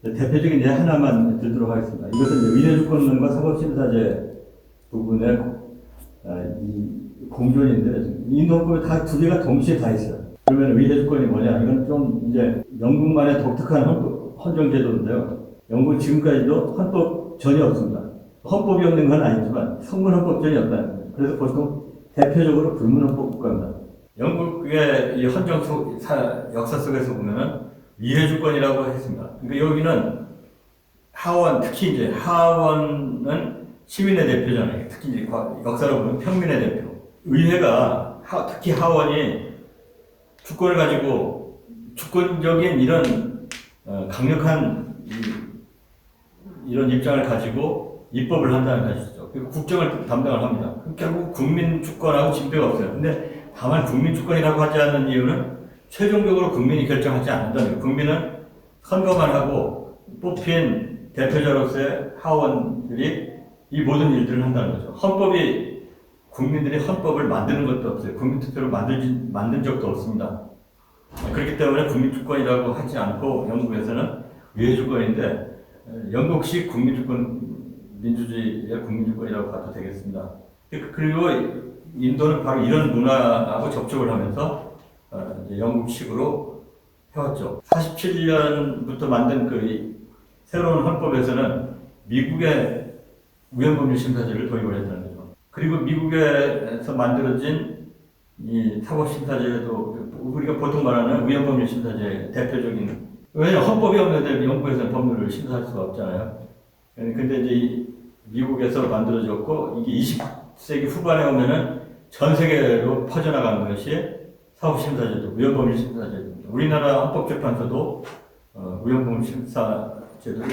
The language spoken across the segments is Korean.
대표적인 예 하나만 들도록 하겠습니다. 이것은 의례주권론과 사법심사제 부분의 이 공존인데, 인도법에 다 두 개가 동시에 다 있어요. 그러면 의례주권이 뭐냐? 이건 좀 이제 영국만의 독특한 헌정제도인데요. 영국은 지금까지도 헌법 전혀 없습니다. 헌법이 없는 건 아니지만 성문헌법전이 없다는 거예요. 그래서 보통 대표적으로 불문헌법 국가입니다. 영국의 이 헌정 역사 속에서 보면은 위례주권이라고 했습니다. 그러니까 여기는 하원, 특히 이제 하원은 시민의 대표잖아요. 특히 이제 역사로 보면 평민의 대표. 의회가 특히 하원이 주권을 가지고 주권적인 이런 강력한 이런 입장을 가지고 입법을 한다는 것이죠. 그리고 국정을 담당을 합니다. 결국 국민 주권하고 진배가 없어요. 근데 다만 국민 주권이라고 하지 않는 이유는 최종적으로 국민이 결정하지 않는다는 거예요. 국민은 선거만 하고 뽑힌 대표자로서의 하원들이 이 모든 일들을 한다는 거죠. 헌법이 국민들이 헌법을 만드는 것도 없어요. 국민투표로 만든 적도 없습니다. 그렇기 때문에 국민주권이라고 하지 않고 영국에서는 위례주권인데 영국식 국민주권, 민주주의의 국민주권이라고 봐도 되겠습니다. 그리고 인도는 바로 이런 문화하고 접촉을 하면서 영국식으로 해왔죠. 47년부터 만든 그 새로운 헌법에서는 미국의 위헌법률심사제를 도입을 했다는 거죠. 그리고 미국에서 만들어진 이 사법심사제도 우리가 보통 말하는 위헌법률심사제 대표적인, 왜냐하면 헌법이 없는데 영국에서는 법률을 심사할 수가 없잖아요. 근데 이제 미국에서 만들어졌고 이게 20세기 후반에 오면은 전 세계로 퍼져나가는 것이 사법심사제도, 위헌법률심사제도입니다. 우리나라 헌법재판소도 위헌법률심사제도를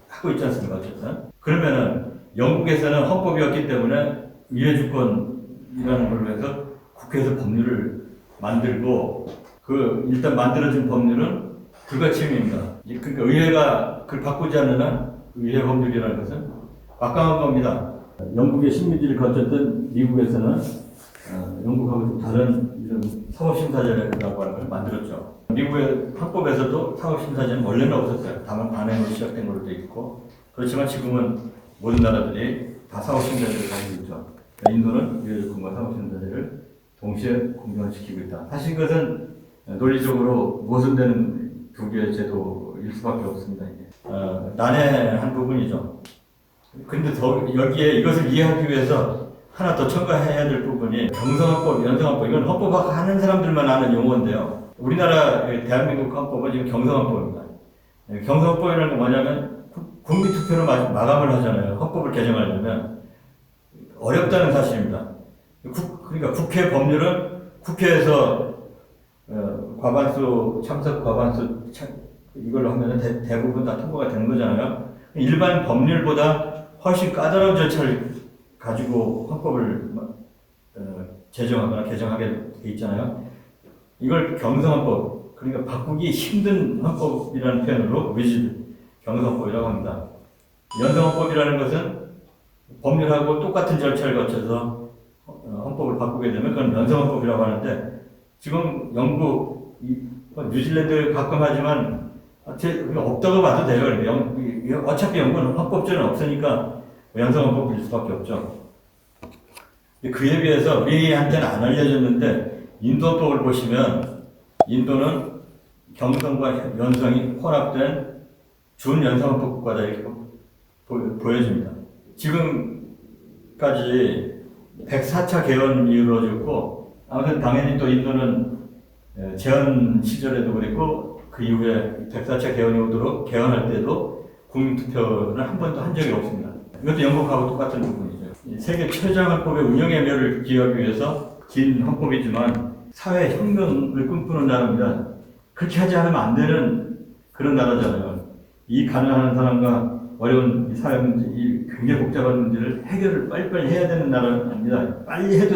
하고 있지 않습니까? 어쨌든. 그러면은 영국에서는 헌법이었기 때문에 위례주권이라는 걸로 해서 국회에서 법률을 만들고 일단 만들어진 법률은 불가침입니다. 그러니까 의회가 그걸 바꾸지 않는 한 의회 법률이라는 것은 막강한 겁니다. 영국의 식민지를 거쳤던 미국에서는 영국하고 좀 다른 이런 사법심사제라고 하는 걸 만들었죠. 미국의 헌법에서도 사법심사제는 원래는 없었어요. 다만 반행으로 시작된 걸로 되어 있고, 그렇지만 지금은 모든 나라들이 다 사법심사제를 가지고 있죠. 인도는 위례주권과 사법심사제를 동시에 공존시키고 있다. 사실 이것은 논리적으로 모순되는 두 개의 제도일 수밖에 없습니다. 난해한 부분이죠. 근데 여기에 이것을 이해하기 위해서 하나 더 첨가해야 될 부분이 경성헌법, 연성헌법, 이건 헌법학 하는 사람들만 아는 용어인데요. 우리나라 대한민국 헌법은 지금 경성헌법입니다. 경성헌법이라는 건 뭐냐면 국민투표로 마감을 하잖아요. 헌법을 개정하려면 어렵다는 사실입니다. 그러니까 국회 법률은 국회에서 참석 과반수 이걸로 하면 대부분 다 통과가 되는 거잖아요. 일반 법률보다 훨씬 까다로운 절차를 가지고 헌법을 제정하거나 개정하게 돼 있잖아요. 이걸 경성헌법, 그러니까 바꾸기 힘든 헌법이라는 표현으로 경성헌법이라고 합니다. 연성헌법이라는 것은 법률하고 똑같은 절차를 거쳐서 헌법을 바꾸게 되면 그건 연성헌법이라고 하는데, 지금 영국, 뉴질랜드 가끔 하지만 없다고 봐도 돼요. 어차피 영국은 헌법제는 없으니까 연성헌법일 수밖에 없죠. 그에 비해서 우리한테는 안 알려졌는데 인도헌법을 보시면 인도는 경성과 연성이 혼합된 준연성헌법 국가다 이렇게 보여집니다. 지금까지 104차 개헌이 이루어졌고, 아무튼 당연히 또 인도는 재헌 시절에도 그랬고 그 이후에 104차 개헌이 오도록 개헌할 때도 국민투표는 한 번도 한 적이 없습니다. 이것도 영국하고 똑같은 부분이죠. 세계 최저헌법의 운영의 묘를 기하기 위해서 긴 헌법이지만 사회혁명을 꿈꾸는 나라입니다. 그렇게 하지 않으면 안 되는 그런 나라잖아요. 이 가난한 사람과 어려운 사회 문제, 이 굉장히 복잡한 문제를 해결을 빨리빨리 해야 되는 나라입니다. 빨리 해도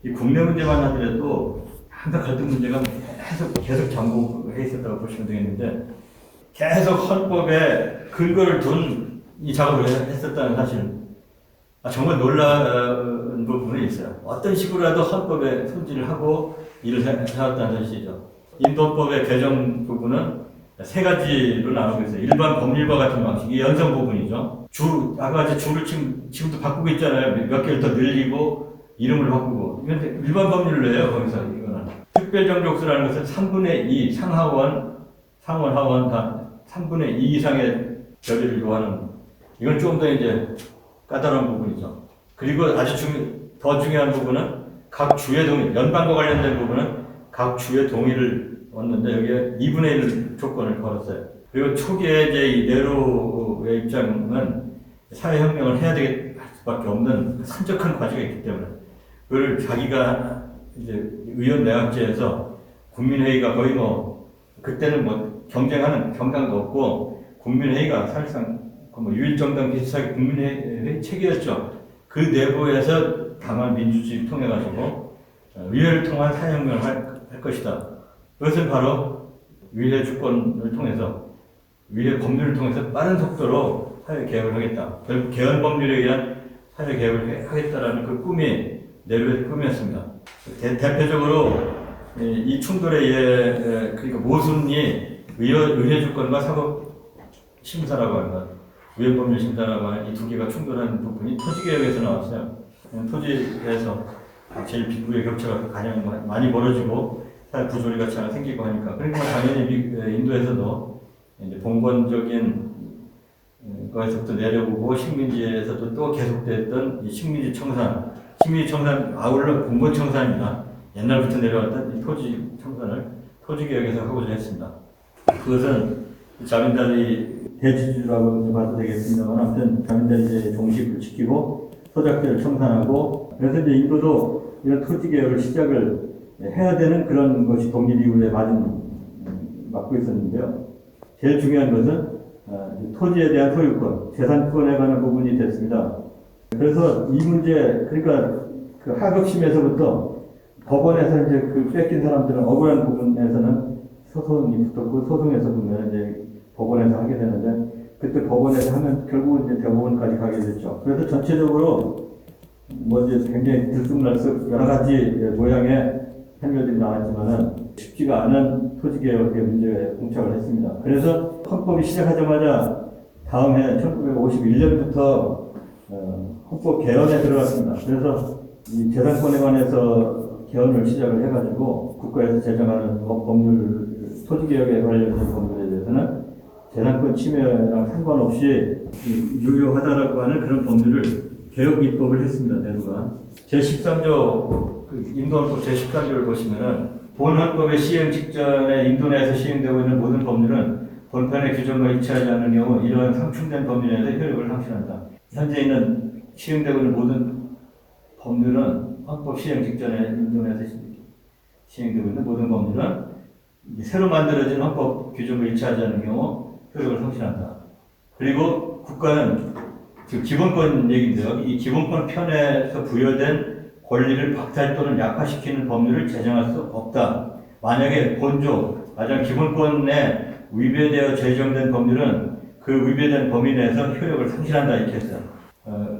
이 국내 문제만 하더라도 항상 갈등 문제가 계속 잠복해 있었다고 보시면 되겠는데, 계속 헌법에 근거를 둔 이 작업을 했었다는 사실, 정말 놀라운 부분이 있어요. 어떤 식으로라도 헌법에 손질을 하고 일을 해왔다는 사실이죠. 인도헌법의 개정 부분은 세 가지로 나누고 있어요. 일반 법률과 같은 방식, 이 연성 부분이죠. 아까 이제 주를 지금도 바꾸고 있잖아요. 몇 개를 더 늘리고, 이름을 바꾸고. 이건 일반 법률로 해요, 거기서. 이거는. 특별정족수라는 것은 3분의 2, 상하원, 하원 단 3분의 2 이상의 결의를 요하는, 이건 좀 더 이제 까다로운 부분이죠. 그리고 아주 더 중요한 부분은 각 주의 동의, 연방과 관련된 부분은 각 주의 동의를 얻는데 여기에 2분의 1 조건을 걸었어요. 그리고 초기에 이제 이 네로의 입장은 사회혁명을 해야 될 수밖에 없는 산적한 과제가 있기 때문에 그걸 자기가 이제 의원 내각제에서 국민회의가 거의 뭐 그때는 뭐 경쟁하는 정당도 없고 국민회의가 사실상 뭐 유일정당 비슷하게 국민회의 체계였죠. 그 내부에서 다만 민주주의 통해 가지고 의회를 통한 사회혁명을 할 것이다. 그것은 바로 의회 주권을 통해서 의회 법률을 통해서 빠른 속도로 사회 개혁을 하겠다. 결국 개헌 법률에 의한 사회 개혁을 하겠다라는 그 꿈이 네로의 꿈이었습니다. 대표적으로 이 충돌에 의해 그러니까 모순이 의회 주권과 사법 심사라고 합니다. 의회 법률 심사라고 하는 이 두 개가 충돌하는 부분이 토지개혁에서 나왔어요. 토지에서 제일 빈부의 격차가 가장 많이 벌어지고 사회 부조리 가치가 생기고 하니까 그러니까 당연히 인도에서도 이제 봉건적인 거에서부터 내려오고 식민지에서도 또 계속됐던 이 식민지 청산 아울러 봉건 청산입니다. 옛날부터 내려왔던 이 토지 청산을 토지개혁에서 하고자 했습니다. 그것은 자민당이 대지주라고 봐도 되겠습니다만 아무튼 자민당의 종식을 지키고 소작대를 청산하고 그래서 이제 인도도 이런 토지개혁을 시작을 해야 되는 그런 것이 독립 이후에 맡고 있었는데요. 제일 중요한 것은 토지에 대한 소유권, 재산권에 관한 부분이 됐습니다. 그래서 이 문제, 그러니까 그 하급심에서부터 법원에서 이제 그 뺏긴 사람들은 억울한 부분에서는 소송이 붙었고 소송에서 보면 이제 법원에서 하게 되는데 그때 법원에서 하면 결국은 이제 대법원까지 가게 됐죠. 그래서 전체적으로 뭐 이제 굉장히 들쑥날쑥 여러 가지 모양의 판결들이 나왔지만은 쉽지가 않은 토지개혁의 문제에 봉착을 했습니다. 그래서 헌법이 시작하자마자 다음 해 1951년부터 헌법 개헌에 들어갔습니다. 그래서 이 재산권에 관해서 개헌을 시작을 해가지고 국가에서 제정하는 법률, 토지개혁에 관련된 법률에 대해서는 재산권 침해랑 상관없이 유효하다라고 하는 그런 법률을 개혁 입법을 했습니다. 내로가 제13조 인도헌법 제13조를 보시면은 본헌법의 시행 직전에 인도 내에서 시행되고 있는 모든 법률은 본편의 규정과 일치하지 않는 경우 이러한 상충된 법률에서 효력을 상실한다. 현재 있는 시행되고 있는 모든 법률은 헌법 시행 직전에 인도 내에서 시행되고 있는 모든 법률은 새로 만들어진 헌법 규정과 일치하지 않는 경우 효력을 상실한다. 그리고 국가는 즉 기본권 얘기인데요. 이 기본권 편에서 부여된 권리를 박탈 또는 약화시키는 법률을 제정할 수 없다. 만약에 본조, 가장 기본권에 위배되어 제정된 법률은 그 위배된 범위 내에서 효력을 상실한다 이렇게 했어요.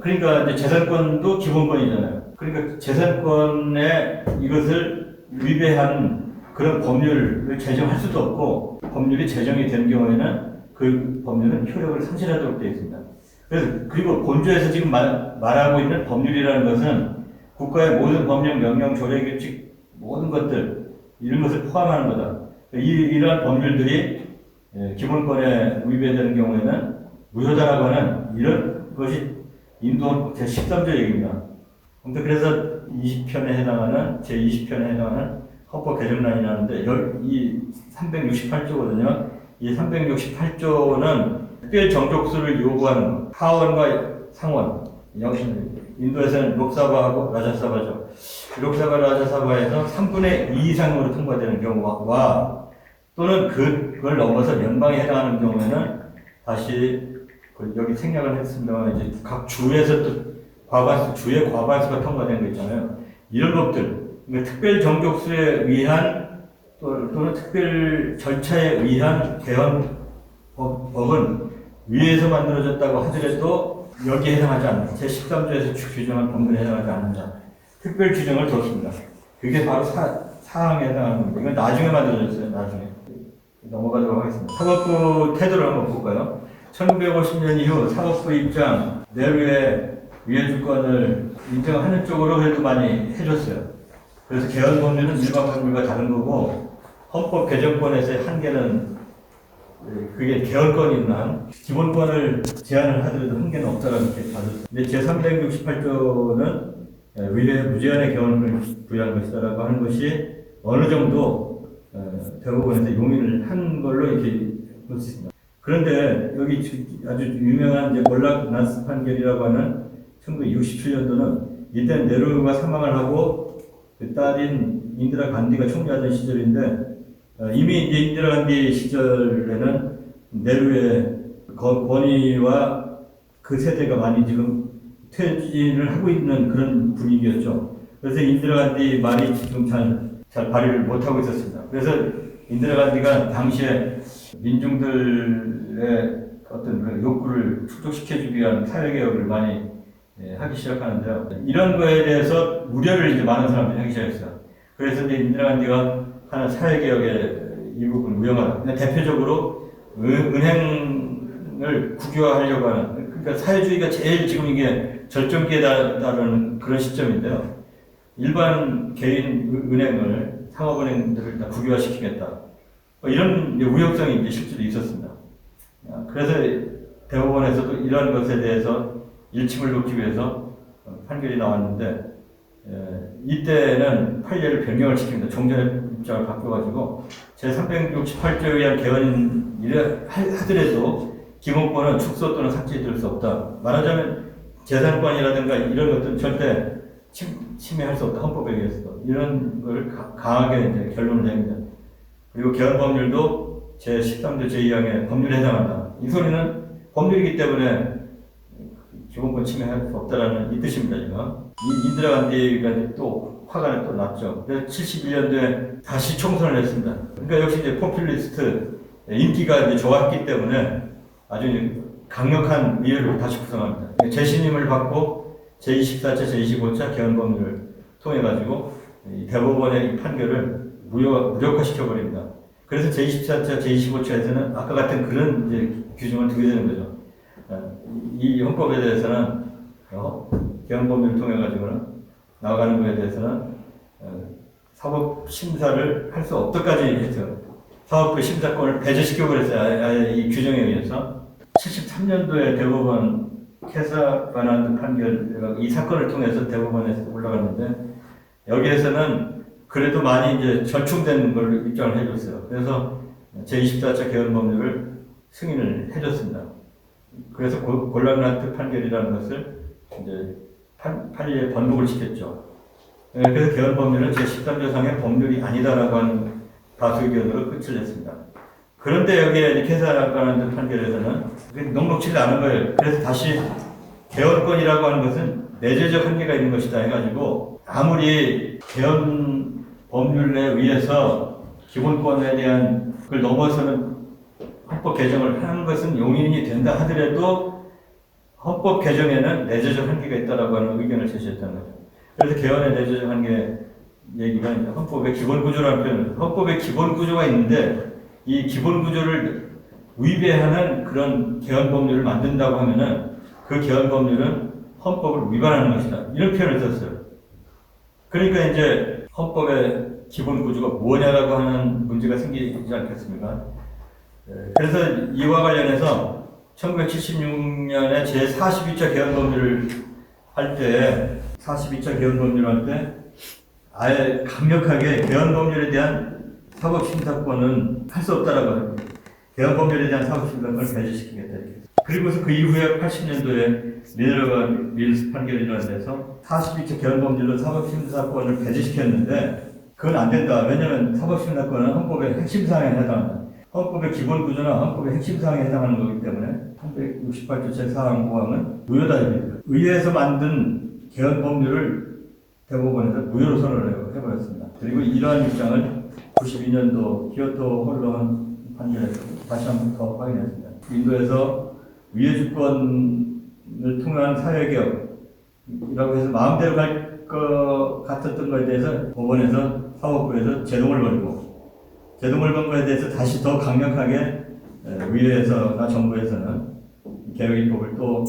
그러니까 이제 재산권도 기본권이잖아요. 그러니까 재산권에 이것을 위배하는 그런 법률을 제정할 수도 없고 법률이 제정이 된 경우에는 그 법률은 효력을 상실하도록 되어 있습니다. 그리고 본조에서 지금 말하고 있는 법률이라는 것은 국가의 모든 법령, 명령, 조례, 규칙 모든 것들 이런 것을 포함하는 거다. 이러한 법률들이 기본권에 위배되는 경우에는 무효다라고 하는 이런 것이 인도헌법 제13조 얘기입니다. 아무튼 그래서 20편에 해당하는 제20편에 해당하는 헌법 개정란이라는데 이 368조거든요. 이 368조는 특별 정족수를 요구하는 하원과 상원, 인도에서는 록사바하고 라자사바죠. 록사바 라자사바에서 3분의 2 이상으로 통과되는 경우와 또는 그걸 넘어서 연방에 해당하는 경우에는 다시 여기 생략을 했습니다만 이제 각 주에서 또 주의 과반수가 통과된 거 있잖아요. 이런 법들, 그러니까 특별 정족수에 의한 또는 특별 절차에 의한 개헌 법은 위에서 만들어졌다고 하더라도 여기에 해당하지 않는다. 제13조에서 규정한 법률에 해당하지 않는다. 특별 규정을 뒀습니다. 그게 바로 사항에 해당하는 겁니다. 이건 나중에 만들어졌어요. 나중에. 넘어가도록 하겠습니다. 사법부 태도를 한번 볼까요? 1950년 이후 사법부 입장, 내루의 위헌주권을 인정하는 쪽으로 그래도 많이 해줬어요. 그래서 개헌 법률은 일반 법률과 다른 거고, 헌법 개정권에서의 한계는 그게 개헌권인 한 기본권을 제한을 하더라도 한계는 없다라고 이렇게 봐줬어요. 근데 제368조는 의회 무제한의 개헌을 부여한 것이다라고 하는 것이 어느 정도 대법원에서 용인을 한 걸로 이렇게 볼 수 있습니다. 그런데 여기 아주 유명한 이제 몰락나스 판결이라고 하는 1967년도는 이때 네루가 사망을 하고 그 딸인 인디라 간디가 총리하던 시절인데 이미 이제 인디라 간디 시절에는 네루의 권위와 그 세대가 많이 지금 퇴진을 하고 있는 그런 분위기였죠. 그래서 인디라 간디 말이 지금 잘 발휘를 못하고 있었습니다. 그래서 인디라 간디가 당시에 민중들의 어떤 그 욕구를 충족시켜주기 위한 사회개혁을 많이 하기 시작하는데요. 이런 거에 대해서 우려를 이제 많은 사람들이 하기 시작했어요. 그래서 이제 인디라 간디가 하는 사회개혁의 일부분 우영하다. 대표적으로 은행을 국유화하려고 하는, 그러니까 사회주의가 제일 지금 이게 절정기에 달하는 그런 시점인데요. 일반 개인 은행을, 상업은행들을 다 국유화시키겠다. 이런 우려성이 이제 실제로 있었습니다. 그래서 대법원에서도 이런 것에 대해서 일침을 놓기 위해서 판결이 나왔는데, 이때는 판례를 변경을 시킵니다. 종전의 입장을 바꿔가지고 제368조에 의한 개헌이라 하더라도 기본권은 축소 또는 삭제될 수 없다. 말하자면 재산권이라든가 이런 것들은 절대 침해할 수 없다. 헌법에 의해서도. 이런 걸 강하게 이제 결론을 냅니다. 그리고 개헌 법률도 제13조 제2항에 법률에 해당한다. 이 소리는 법률이기 때문에 기본권 침해할 수 없다라는 이 뜻입니다, 지금. 이 인디라 간디가 또 화가 또 났죠. 그래서 71년도에 다시 총선을 했습니다. 그러니까 역시 이제 포퓰리스트 인기가 이제 좋았기 때문에 아주 이제 강력한 의회를 다시 구성합니다. 재신임을 받고 제24차, 제25차 개헌 법률을 통해 가지고 대법원의 이 판결을 무력화시켜버립니다. 그래서 제24차, 제25차에서는 아까 같은 그런 이제 규정을 두게 되는 거죠. 이 헌법에 대해서는 개헌 법률을 통해 가지고는 나아가는 것에 대해서는 사법 심사를 할 수 없도까지 해서 사법부 심사권을 배제시켜 버렸어요. 아예 이 규정에 의해서 73년도에 대법원 캐사바난드 판결 이 사건을 통해서 대법원에서 올라갔는데 여기에서는 그래도 많이 이제 절충된 걸 입장을 해줬어요. 그래서 제24차 개헌 법률을 승인을 해줬습니다. 그래서 골락나트 판결이라는 것을 이제 판례에 번복을 시켰죠. 그래서 개헌 법률은 제13조상의 법률이 아니다라고 하는 다수 의견으로 끝을 냈습니다. 그런데 여기에 캐사바난드 판결에서는 녹록치가 않은 거예요. 그래서 다시 개헌권이라고 하는 것은 내재적 한계가 있는 것이다 해가지고 아무리 개헌 법률에 의해서 기본권에 대한 그걸 넘어서는 헌법 개정을 하는 것은 용인이 된다 하더라도 헌법 개정에는 내재적 한계가 있다라고 하는 의견을 제시했다는 거죠. 그래서 개헌의 내재적 한계 얘기가 이제 헌법의 기본 구조라는 표현을, 헌법의 기본 구조가 있는데 이 기본 구조를 위배하는 그런 개헌 법률을 만든다고 하면은 그 개헌 법률은 헌법을 위반하는 것이다. 이런 표현을 썼어요. 그러니까 이제 헌법의 기본 구조가 뭐냐라고 하는 문제가 생기지 않겠습니까? 그래서 이와 관련해서 1976년에 제42차 개헌 법률을 할 때, 42차 개헌 법률을 할 때, 아예 강력하게 개헌 법률에 대한 사법심사권은 할 수 없다라고 합니다. 개헌 법률에 대한 사법심사권을 배제시키겠다. 이렇게. 그리고서 그 이후에 80년도에 미네르바 밀스 판결이라는 데서 42차 개헌 법률로 사법심사권을 배제시켰는데, 그건 안 된다. 왜냐하면 사법심사권은 헌법의 핵심 사항에 해당한다. 헌법의 기본 구조나 헌법의 핵심 사항에 해당하는 거기 때문에 368조 제4항 5항은 무효다. 의회에서 만든 개헌 법률을 대법원에서 무효로 선언을 해버렸습니다. 그리고 이러한 입장을 92년도 키오토 혼론 판결에서 다시 한 번 더 확인했습니다. 인도에서 위헌주권을 통한 사회개혁이라고 해서 마음대로 갈 것 같았던 것에 대해서 법원에서 사법부에서 제동을 걸고 제도물 방법에 대해서 다시 더 강력하게 의회에서나 정부에서는 개혁 입법을 또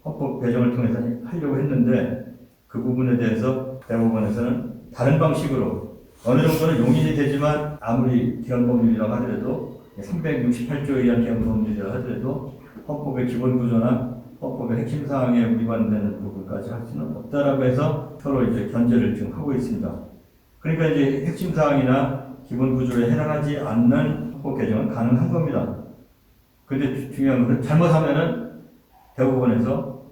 헌법 개정을 통해서 하려고 했는데 그 부분에 대해서 대법원에서는 다른 방식으로 어느 정도는 용인이 되지만 아무리 기원법률이라고 하더라도 368조에 의한 기원법률이라고 하더라도 헌법의 기본 구조나 헌법의 핵심 사항에 위반되는 부분까지 할 수는 없다라고 해서 서로 이제 견제를 지금 하고 있습니다. 그러니까 이제 핵심 사항이나 기본 구조에 해당하지 않는 헌법 개정은 가능한 겁니다. 근데 중요한 것은 잘못하면은 대법원에서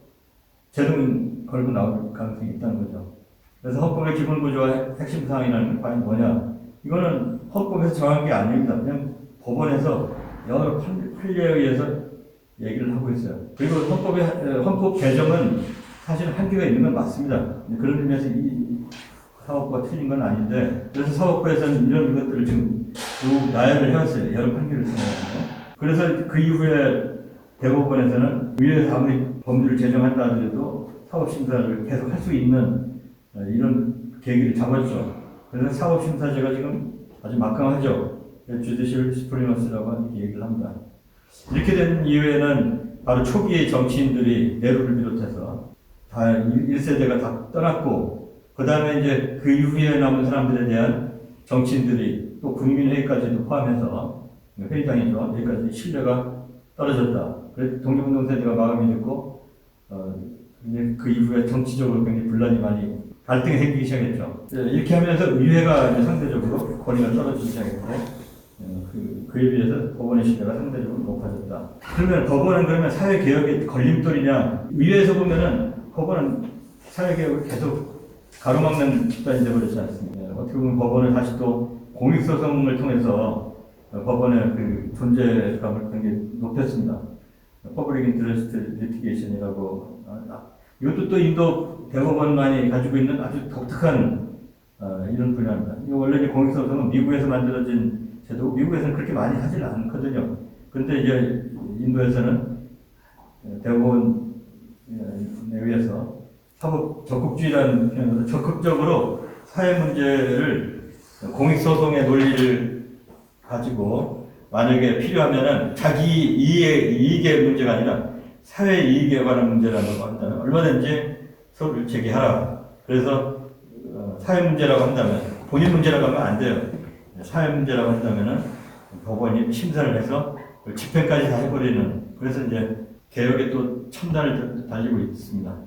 제동 걸고 나올 가능성이 있다는 거죠. 그래서 헌법의 기본 구조와 핵심 사항이라는 게 과연 뭐냐? 이거는 헌법에서 정한 게 아닙니다. 그냥 법원에서 여러 판례에 의해서 얘기를 하고 있어요. 그리고 헌법 개정은 사실 한계가 있는 건 맞습니다. 그런 의미에서 이 사법부가 틀린 건 아닌데, 그래서 사법부에서는 이런 것들을 지금 쭉 나열을 해왔어요. 여러 판결을 통해서. 그래서 그 이후에 대법원에서는 의회에서 아무리 법률을 제정한다 하더라도 사법심사를 계속 할 수 있는 이런 계기를 잡았죠. 그래서 사법심사제가 지금 아주 막강하죠. 주디셜 스프리머스라고 얘기를 합니다. 이렇게 된 이후에는 바로 초기의 정치인들이 네로를 비롯해서 다 1세대가 다 떠났고, 그 다음에 이제 그 이후에 남은 사람들에 대한 정치인들이 또 국민회의까지도 포함해서 회의장이죠. 여기까지 신뢰가 떨어졌다. 그래서 독립운동 세대가 마감이 됐고, 그 이후에 정치적으로 굉장히 분란이 많이 갈등이 생기기 시작했죠. 이렇게 하면서 의회가 이제 상대적으로 권위가 떨어지기 시작했고, 그에 비해서 법원의 신뢰가 상대적으로 높아졌다. 그러면 법원은 그러면 사회개혁의 걸림돌이냐? 의회에서 보면은 법원은 사회개혁을 계속 가로막는 집단이 되어버리지 않습니까? 어떻게 보면 법원을 다시 또 공익소송을 통해서 법원의 그 존재감을 굉장히 높였습니다. 퍼블릭 인터레스트 리티게이션이라고, 이것도 또 인도 대법원만이 가지고 있는 아주 독특한 이런 분야입니다. 이거 원래 공익소송은 미국에서 만들어진 제도, 미국에서는 그렇게 많이 하질 않거든요. 근데 이제 인도에서는 대법원에 의해서 사법 적극주의라는 표현으로 적극적으로 사회 문제를 공익소송의 논리를 가지고 만약에 필요하면은 자기 이익의 문제가 아니라 사회 이익에 관한 문제라고 한다면 얼마든지 소를 제기하라. 그래서 사회 문제라고 한다면 본인 문제라고 하면 안 돼요. 사회 문제라고 한다면은 법원이 심사를 해서 집행까지 다 해버리는, 그래서 이제 개혁에 또 첨단을 달리고 있습니다.